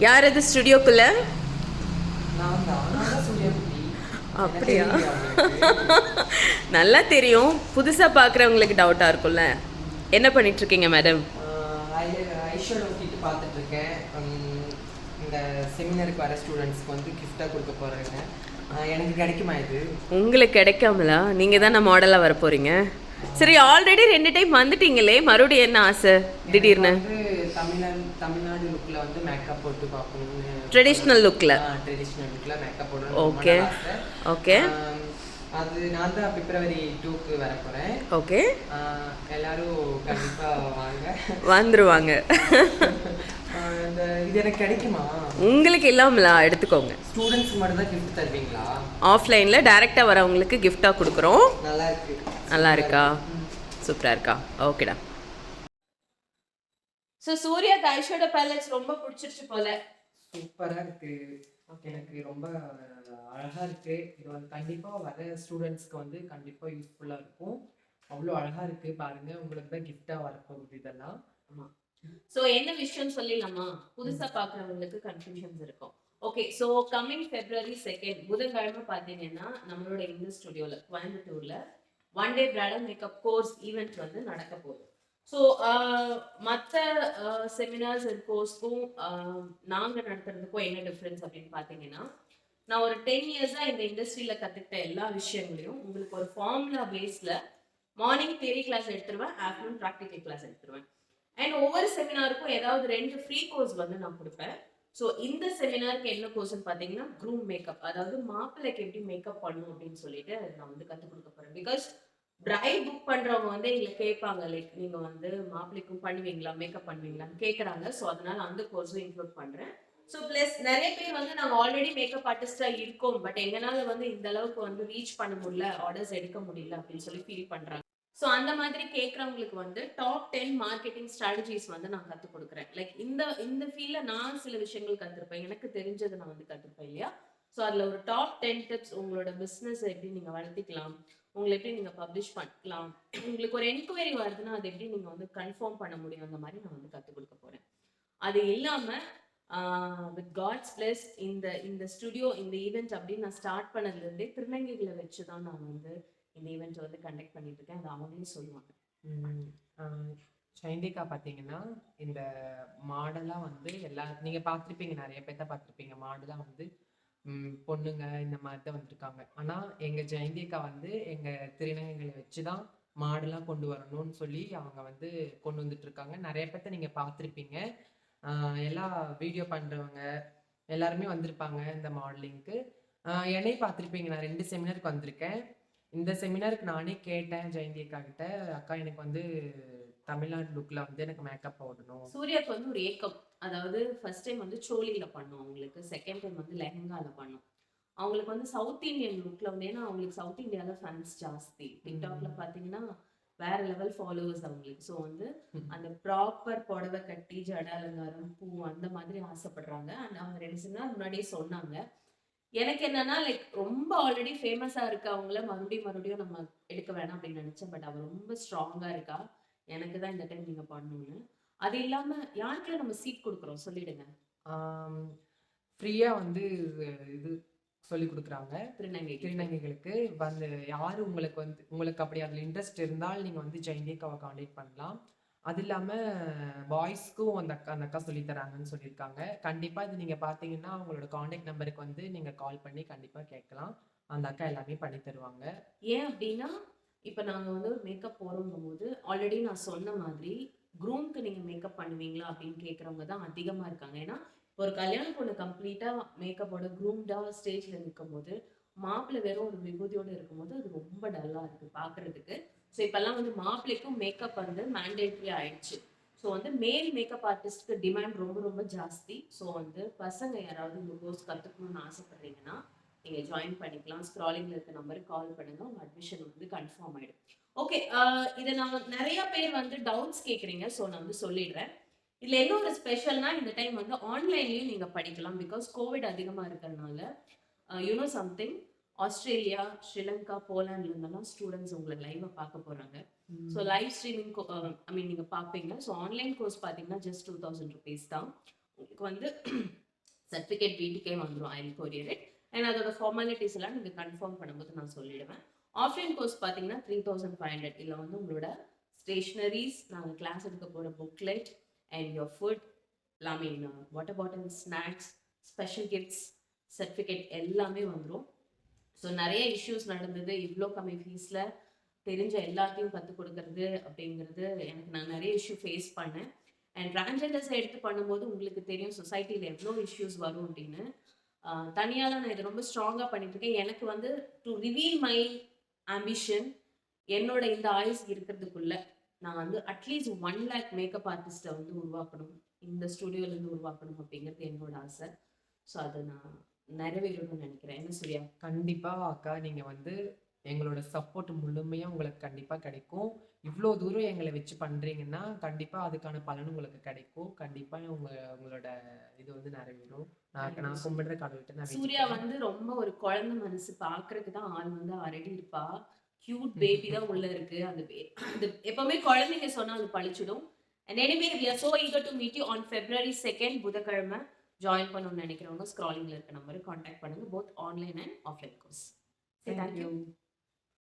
யார் அது ஸ்டுடியோக்குள்ள? நான் சூர்யா குட்டி. அப்படியா? நல்லா தெரியும். புதுசாக பார்க்குறவங்களுக்கு டவுட்டாக இருக்கும்ல. என்ன பண்ணிட்டு இருக்கீங்க மேடம்? ஐஷோட ஒட்டிட்டு பார்த்துட்டு இருக்கேன். இந்த செமினாருக்கு வர ஸ்டூடெண்ட்ஸ்க்கு வந்து கிஃப்டாக கொடுக்க போகிறேங்க. எனக்கு கிடைக்குமா இது? உங்களுக்கு கிடைக்காமலா? நீங்கள் தான் மாடலாக வர போகிறீங்க. சரி, ஆல்ரெடி 2 டைம் வந்துட்டீங்களே, மறுபடியும் என்ன ஆசை திடீர்னு? வந்து தமிழ்நாடு லுக்கில் வந்து மேக்கப் போட்டு பார்க்கணும்னு. ட்ரெடிஷ்னல் லுக்கில் மேக்கப் போடணும். Okay okay. அது நான் தான் பிப்ரவரி 2க்கு வர போகிறேன். ஓகே, எல்லாரும் கண்டிப்பாக வாங்க. வந்துருவாங்க. இது எனக்கு கிடைக்குமா? உங்களுக்கு இல்லாமலா? எடுத்துக்கோங்க. ஸ்டூடெண்ட்ஸ்க்கு மட்டும் தான் கிஃப்ட் தருவீங்களா? ஆஃப்லைனில் டைரெக்டாக வரவங்களுக்கு கிஃப்டாக கொடுக்குறோம். நல்லா இருக்கு. நல்லா இருக்கா? சூப்பராக இருக்கா? ஓகேடா. ஸோ சூர்யாக்கு ஐஷோட பேலட்ஸ் ரொம்ப பிடிச்சிருச்சு போல. சூப்பராக இருக்கு. எனக்கு ரொம்ப அழகாக இருக்கு. இது வந்து கண்டிப்பாக வர ஸ்டூடெண்ட்ஸ்க்கு வந்து கண்டிப்பாக யூஸ்ஃபுல்லாக இருக்கும். அவ்வளோ அழகாக இருக்கு பாருங்க. உங்களுக்கு தான் கிஃப்டாக வரப்போகுது இதெல்லாம். ஆமாம். ஸோ என்ன விஷயம் சொல்லிடலாமா? புதுசாக பார்க்குறவங்களுக்கு கன்ஃபியூஷன்ஸ் இருக்கும். ஓகே, ஸோ கம்மிங் February 2 புதன்கிழமை பார்த்தீங்கன்னா நம்மளோட இந்த ஸ்டுடியோவில் கோயம்புத்தூரில் 1 டே பிரைடல் மேக்கப் கோர்ஸ் ஈவெண்ட் வந்து நடக்க போகுது. ஸோ மற்ற செமினார்ஸ் அண்ட் கோர்ஸ்க்கும் நாங்கள் நடத்துறதுக்கும் என்ன டிஃப்ரென்ஸ் அப்படின்னு பார்த்தீங்கன்னா, நான் ஒரு 10 இயர்ஸாக இந்த இண்டஸ்ட்ரியில் கற்றுக்கிட்ட எல்லா விஷயங்களையும் உங்களுக்கு ஒரு ஃபார்முலா பேஸில் மார்னிங் தியரி கிளாஸ் எடுத்துருவேன், ஆஃப்டர்நூன் ப்ராக்டிக்கல் கிளாஸ் எடுத்துருவேன். அண்ட் ஒவ்வொரு செமினாருக்கும் ஏதாவது 2 ஃப்ரீ கோர்ஸ் வந்து நான் கொடுப்பேன். ஸோ இந்த செமினாருக்கு என்ன கோர்ஸ்ன்னு பார்த்தீங்கன்னா க்ரூம் மேக்கப், அதாவது மாப்பிள்ளைக்கு எப்படி மேக்கப் பண்ணணும் அப்படின்னு சொல்லிட்டு நான் வந்து கற்றுக் கொடுக்க போகிறேன். பிகாஸ் பிரைட் புக் பண்ணுறவங்க வந்து எங்களை கேட்பாங்க, லைக் நீங்கள் வந்து மாப்பிள்ளைக்கும் பண்ணுவீங்களா, மேக்கப் பண்ணுவீங்களான்னு கேட்குறாங்க. ஸோ அதனால அந்த கோர்ஸும் இன்க்ளூட் பண்ணுறேன். ஸோ ப்ளஸ் நிறைய பேர் வந்து நாங்கள் ஆல்ரெடி மேக்கப் ஆர்டிஸ்டாக இருக்கோம், பட் எங்களால் வந்து இந்த அளவுக்கு வந்து ரீச் பண்ண முடியல, ஆர்டர்ஸ் எடுக்க முடியல அப்படின்னு சொல்லி ஃபீல் பண்ணுறாங்க. ஸோ அந்த மாதிரி கேட்குறவங்களுக்கு வந்து டாப் 10 மார்க்கெட்டிங் ஸ்ட்ராட்டஜிஸ் வந்து நான் கற்றுக் கொடுக்குறேன். லைக் இந்த ஃபீல்டில் நான் சில விஷயங்கள் கற்றுருப்பேன், எனக்கு தெரிஞ்சதை நான் வந்து கற்றுப்பேன் இல்லையா. ஸோ அதில் ஒரு டாப் 10 டிப்ஸ், உங்களோட பிஸ்னஸ் எப்படி நீங்கள் வளர்த்திக்கலாம், உங்களை எப்படி நீங்கள் பப்ளிஷ் பண்ணிக்கலாம், உங்களுக்கு ஒரு என்கொயரி வருதுன்னா அதை எப்படி நீங்கள் வந்து கன்ஃபார்ம் பண்ண முடியும், அந்த மாதிரி நான் வந்து கற்றுக் கொடுக்க போகிறேன். அது இல்லாமல் வித் காட்ஸ் பிளஸ் இந்த ஸ்டுடியோ இந்த ஈவெண்ட் அப்படின்னு நான் ஸ்டார்ட் பண்ணதுலேருந்தே திருநங்கைகளை வச்சு தான் நான் வந்து இந்த ஈவெண்ட் வந்து கண்டக்ட் பண்ணிட்டு இருக்கேன். அது அவங்களே சொல்லுவாங்க. சைந்திகா பார்த்தீங்கன்னா இந்த மாடலாக வந்து நீங்கள் பார்த்துருப்பீங்க, நிறைய பேர்த்த பார்த்துருப்பீங்க. மாடலாக வந்து பொண்ணுங்க இந்த மாதிரி தான் வந்திருக்காங்க. ஆனால் எங்கள் ஜெயந்திகா வந்து எங்கள் திருநங்கைகளை வச்சு தான் மாடலாக கொண்டு வரணும்னு சொல்லி அவங்க வந்து கொண்டு வந்துட்டு இருக்காங்க. நிறைய பேர்த்த நீங்கள் பார்த்துருப்பீங்க. எல்லா வீடியோ பண்ணுறவங்க எல்லாருமே வந்திருப்பாங்க இந்த மாடலிங்க்கு. என்னையும் பார்த்துருப்பீங்க. நான் 2 செமினாருக்கு வந்திருக்கேன். இந்த செமினாருக்கு நானே கேட்டேன் ஜெயந்தி அக்கா கிட்ட, அக்கா எனக்கு வந்து தமிழ்நாடு லுக்கில் வந்து எனக்கு மேக்கப் போடணும். சூர்யாவுக்கு வந்து ஒரு ஏக்கம், அதாவது ஃபர்ஸ்ட் டைம் வந்து சோலியில் பண்ணோம் அவங்களுக்கு, செகண்ட் டைம் வந்து லெஹங்காவில் பண்ணோம் அவங்களுக்கு. வந்து சவுத் இந்தியன் லுக்கில் வந்து, ஏன்னா அவங்களுக்கு சவுத் இந்தியாவில் ஃபேன்ஸ் ஜாஸ்தி. டிக்டாக்ல பார்த்தீங்கன்னா வேற லெவல் ஃபாலோவர்ஸ் அவங்களுக்கு. ஸோ வந்து அந்த ப்ராப்பர் புடவை கட்டி ஜட அலங்காரம் பூ அந்த மாதிரி ஆசைப்படுறாங்க. அண்ட் அவங்க 2 செமினார் முன்னாடியே சொன்னாங்க. எனக்கு என்னன்னா லைக் ரொம்ப ஆல்ரெடி ஃபேமஸா இருக்க அவங்கள மறுபடியும் நம்ம எடுக்க வேணாம் அப்படின்னு நினைச்சேன். பட் அவ ரொம்ப ஸ்ட்ராங்கா இருக்கா, எனக்கு தான் இந்த டைம் நீங்க பண்ணணும்னு. அது இல்லாம யாருக்கெல்லாம் நம்ம சீட் கொடுக்குறோம் சொல்லிடுங்க. ஃப்ரீயா வந்து இது சொல்லி கொடுக்குறாங்க திருநங்கைகளுக்கு. வந்து யாரு உங்களுக்கு அப்படி அதில் இன்ட்ரெஸ்ட் இருந்தால் நீங்க வந்து ஜெயந்திகாவை காண்டாக்ட் பண்ணலாம். அது இல்லாமல் பாய்ஸ்க்கும் அந்த அக்கா சொல்லித்தராங்கன்னு சொல்லியிருக்காங்க. கண்டிப்பாக இது நீங்கள் பார்த்தீங்கன்னா அவங்களோட காண்டாக்ட் நம்பருக்கு வந்து நீங்கள் கால் பண்ணி கண்டிப்பாக கேட்கலாம். அந்த அக்கா எல்லாமே பண்ணி தருவாங்க. ஏன் அப்படின்னா இப்போ நாங்கள் வந்து ஒரு மேக்கப் போகிறோங்கும் போது ஆல்ரெடி நான் சொன்ன மாதிரி க்ரூம்க்கு நீங்கள் மேக்கப் பண்ணுவீங்களா அப்படின்னு கேட்குறவங்க தான் அதிகமாக இருக்காங்க. ஏன்னா ஒரு கல்யாண பொண்ணு கம்ப்ளீட்டாக மேக்கப்போட க்ரூம்டாக ஸ்டேஜில் நிற்கும் போது மாப்பிள்ளை வெறும் ஒரு விபூதியோடு இருக்கும்போது அது ரொம்ப டல்லாக இருக்குது பார்க்குறதுக்கு. ஸோ இப்போல்லாம் வந்து மாப்பிள்ளைக்கும் மேக்கப் வந்து மேண்டேட்ரி ஆயிடுச்சு. ஸோ வந்து மேல் மேக்கப் ஆர்டிஸ்ட்க்கு டிமாண்ட் ரொம்ப ரொம்ப ஜாஸ்தி. ஸோ வந்து பசங்க யாராவது இந்த கோர்ஸ் கற்றுக்கணும்னு ஆசைப்படுறீங்கன்னா நீங்கள் ஜாயின் பண்ணிக்கலாம். ஸ்க்ராலிங்கில் இருக்க நம்பருக்கு கால் பண்ணுங்கள், உங்கள் அட்மிஷன் வந்து கன்ஃபார்ம் ஆகிடும். ஓகே, இதை நான் நிறையா பேர் வந்து டவுட்ஸ் கேட்குறீங்க. ஸோ நான் வந்து சொல்லிடுறேன். இதில் என்ன ஒரு ஸ்பெஷல்னா இந்த டைம் வந்து ஆன்லைன்லேயும் நீங்கள் படிக்கலாம். பிகாஸ் கோவிட் அதிகமாக இருக்கிறதுனால யூனோ சம்திங், ஆஸ்திரேலியா, ஸ்ரீலங்கா, போலாண்ட்லேருந்தெல்லாம் ஸ்டூடெண்ட்ஸ் உங்களை லைவாக பார்க்க போகிறாங்க. So live streaming I mean நீங்கள் பார்ப்பீங்க. ஸோ ஆன்லைன் கோர்ஸ் பார்த்தீங்கன்னா ஜஸ்ட் 2000 rupees தான். உங்களுக்கு வந்து சர்டிஃபிகேட் வீட்டுக்கே வந்துடும். I will courier it. And அதோட ஃபார்மாலிட்டிஸ் எல்லாம் நீங்கள் கன்ஃபார்ம் பண்ணும்போது நான் சொல்லிடுவேன். ஆஃப்லைன் கோர்ஸ் பார்த்தீங்கன்னா 3500. இதில் வந்து உங்களோட ஸ்டேஷ்னரிஸ், நாங்கள் கிளாஸ் எடுக்க போகிற புக்லெட் அண்ட் யோர் ஃபுட், எல்லாமே water bottle, snacks, special gifts, certificate எல்லாமே வந்துடும். ஸோ நிறைய இஷ்யூஸ் நடந்தது. இவ்வளோ கம்மி ஃபீஸில் தெரிஞ்ச எல்லாத்தையும் கற்றுக் கொடுக்கறது அப்படிங்கிறது எனக்கு நான் நிறைய இஷ்யூ ஃபேஸ் பண்ணேன். அண்ட் டிரான்ஸ்ஜெண்டர்ஸை எடுத்து பண்ணும்போது உங்களுக்கு தெரியும் சொசைட்டியில் எவ்வளோ இஷ்யூஸ் வரும் அப்படின்னு. தனியாக நான் இதை ரொம்ப ஸ்ட்ராங்காக பண்ணிட்டு இருக்கேன். எனக்கு வந்து டு ரிவீல் மை ஆம்பிஷன், என்னோட இந்த ஆயுஸ் இருக்கிறதுக்குள்ள நான் வந்து அட்லீஸ்ட் 1 lakh மேக்கப் ஆர்டிஸ்ட்டை வந்து உருவாக்கணும், இந்த ஸ்டுடியோலேருந்து உருவாக்கணும் அப்படிங்கிறது என்னோட ஆசை. ஸோ அதை நான் நிறைவேறணும்னு நினைக்கிறேன். என்ன சூர்யா? கண்டிப்பா அக்கா, நீங்க வந்து எங்களோட சப்போர்ட் முழுமையா உங்களுக்கு கண்டிப்பா கிடைக்கும். இவ்ளோ தூரம் எங்களை வச்சு பண்றீங்கன்னா கண்டிப்பா அதுக்கான பலன் உங்களுக்கு கிடைக்கும். கண்டிப்பா உங்களோட இது வந்து நிறைவேறும். நான் கும்பிடுற கடவுள்கிட்ட நான் சூர்யா வந்து ரொம்ப ஒரு குழந்தை மனசு. பார்க்கறதுக்கு தான் ஆள் வந்து ஆல்ரெடி இருப்பா. கியூட் பேபி தான் உள்ள இருக்கு. அந்த எப்பவுமே குழந்தைங்க சொன்னா அது பழிச்சிடும். And anyway we are so eager to meet you on February 2nd புதன்கிழமை. ஜாயின் பண்ணணும்னு நினைக்கிறவங்க ஸ்க்ராலிங்ல இருக்க நம்பரை காண்டாக்ட் பண்ணுங்க. Both online and offline course. Thank you.